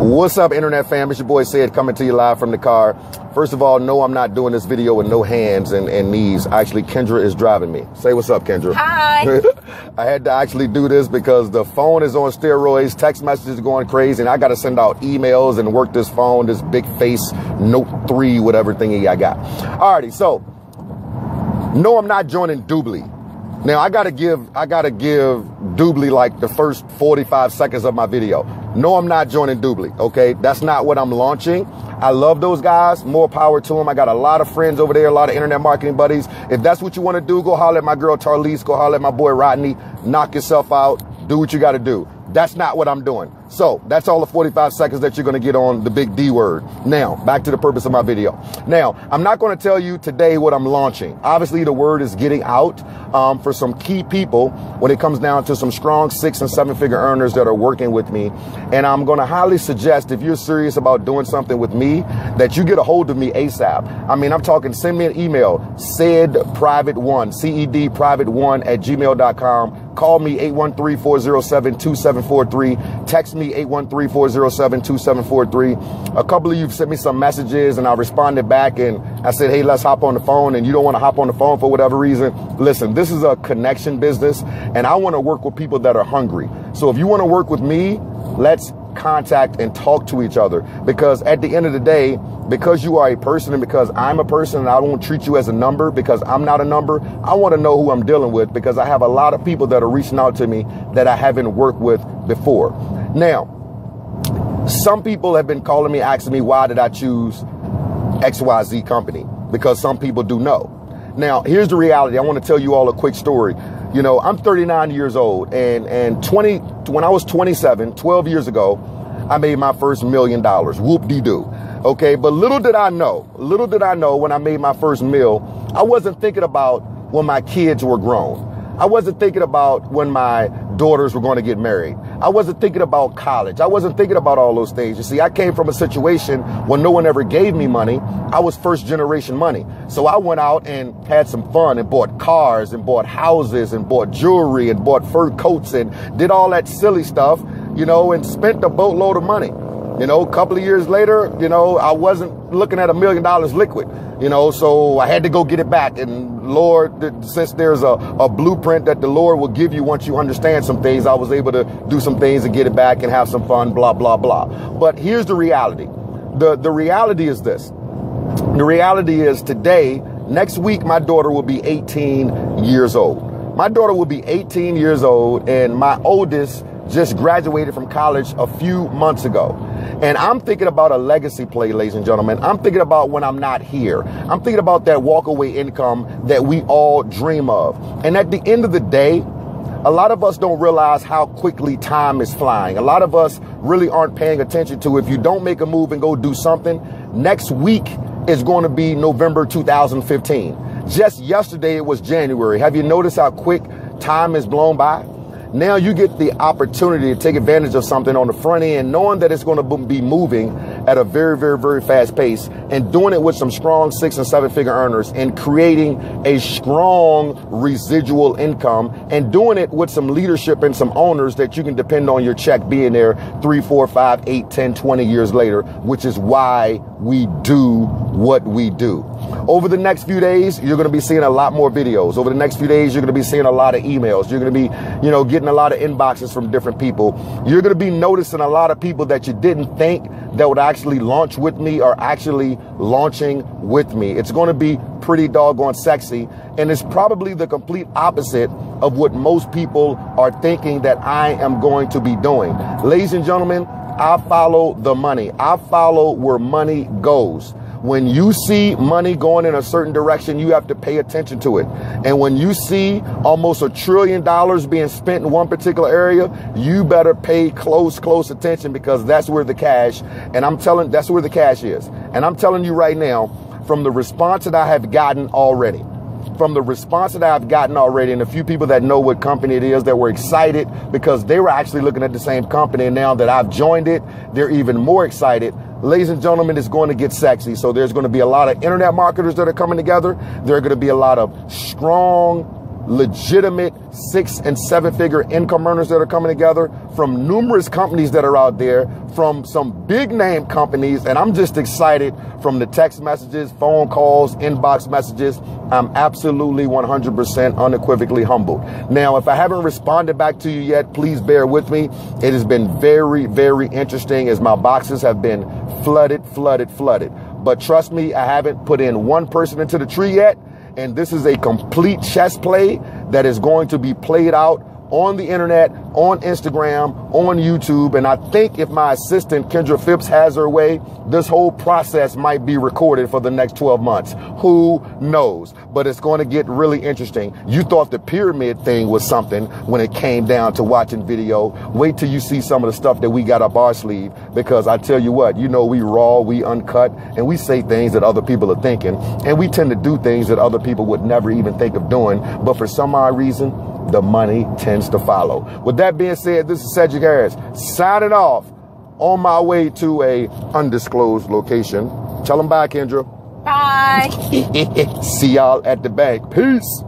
What's up, internet fam? It's your boy Ced coming to you live from the car. First of all, no, I'm not doing this video with no hands and knees. Actually, Kendra is driving me. Say what's up, Kendra. Hi. I had to actually do this because the phone is on steroids, text messages are going crazy, and I got to send out emails and work this phone, this big face Note 3, whatever thingy I got. Alrighty, so, no, I'm not joining Dubli. Now, I gotta give Dubli like the first 45 seconds of my video. No, I'm not joining Dubli, okay? That's not what I'm launching. I love those guys. More power to them. I got a lot of friends over there, a lot of internet marketing buddies. If that's what you want to do, go holler at my girl Tarlise, go holler at my boy Rodney. Knock yourself out. Do what you got to do. That's not what I'm doing. So that's all the 45 seconds that you're going to get on the big D word. Now, back to the purpose of my video. Now, I'm not going to tell you today what I'm launching. Obviously, the word is getting out for some key people when it comes down to some strong 6- and 7-figure earners that are working with me. And I'm going to highly suggest, if you're serious about doing something with me, that you get a hold of me ASAP. I mean, I'm talking, send me an email, cedprivate1, CED private1 at gmail.com. Call me 813-407-2743. Text me 813-407-2743. A couple of you sent me some messages and I responded back and I said, hey, let's hop on the phone, and you don't want to hop on the phone for whatever reason. Listen, this is a connection business and I want to work with people that are hungry. So if you want to work with me, let's contact and talk to each other, because at the end of the day, because you are a person and because I'm a person and I won't treat you as a number because I'm not a number, I want to know who I'm dealing with, because I have a lot of people that are reaching out to me that I haven't worked with before. Now, some people have been calling me, asking me, why did I choose XYZ company? Because some people do know. Now, here's the reality. I want to tell you all a quick story. You know, I'm 39 years old, and when I was 27, 12 years ago, I made my first $1 million. Whoop-de-doo. Okay, but little did I know when I made my first meal, I wasn't thinking about when my kids were grown. I wasn't thinking about when my daughters were going to get married. I wasn't thinking about college. I wasn't thinking about all those things. You see, I came from a situation when no one ever gave me money. I was first generation money. So I went out and had some fun and bought cars and bought houses and bought jewelry and bought fur coats and did all that silly stuff, you know, and spent a boatload of money. You know, a couple of years later, you know, I wasn't looking at $1 million liquid, you know, so I had to go get it back. And Lord, since there's a blueprint that the Lord will give you once you understand some things, I was able to do some things and get it back and have some fun, blah, blah, blah. But here's the reality. The reality is this. The reality is today, next week, my daughter will be 18 years old. My daughter will be 18 years old, and my oldest just graduated from college a few months ago. And I'm thinking about a legacy play, ladies and gentlemen. I'm thinking about when I'm not here. I'm thinking about that walkaway income that we all dream of. And at the end of the day, a lot of us don't realize how quickly time is flying. A lot of us really aren't paying attention to, if you don't make a move and go do something, next week is going to be November 2015. Just yesterday, it was January. Have you noticed how quick time has blown by? Now you get the opportunity to take advantage of something on the front end, knowing that it's going to be moving at a very, very, very fast pace, and doing it with some strong 6- and 7-figure earners and creating a strong residual income, and doing it with some leadership and some owners that you can depend on your check being there 3, 4, 5, 8, 10, 20 years later, which is why we do what we do. Over the next few days, you're going to be seeing a lot more videos. Over the next few days, you're going to be seeing a lot of emails. You're going to be, you know, getting a lot of inboxes from different people. You're going to be noticing a lot of people that you didn't think that would actually launch with me are actually launching with me. It's going to be pretty doggone sexy. And it's probably the complete opposite of what most people are thinking that I am going to be doing. Ladies and gentlemen, I follow the money. I follow where money goes. When you see money going in a certain direction, you have to pay attention to it. And when you see almost $1 trillion being spent in one particular area, you better pay close attention, because that's where the cash, that's where the cash is. And I'm telling you right now, from the response that I have gotten already, and a few people that know what company it is that were excited because they were actually looking at the same company, and now that I've joined it, they're even more excited. Ladies and gentlemen, it's going to get sexy. So there's going to be a lot of internet marketers that are coming together. There are going to be a lot of strong legitimate 6- and 7-figure income earners that are coming together from numerous companies that are out there, from some big name companies. And I'm just excited from the text messages, phone calls, inbox messages. I'm absolutely 100% unequivocally humbled. Now, if I haven't responded back to you yet, please bear with me. It has been very, very interesting as my boxes have been flooded. But trust me, I haven't put in one person into the tree yet. And this is a complete chess play that is going to be played out on the internet, on Instagram, on YouTube. And I think if my assistant, Kendra Phipps, has her way, this whole process might be recorded for the next 12 months. Who knows? But it's going to get really interesting. You thought the pyramid thing was something when it came down to watching video. Wait till you see some of the stuff that we got up our sleeve, because I tell you what, you know, we raw, we uncut, and we say things that other people are thinking. And we tend to do things that other people would never even think of doing. But for some odd reason, the money tends to follow. With that being said, this is Cedrick Harris signing off on my way to a undisclosed location. Tell them bye, Kendra. Bye. See y'all at the bank. Peace.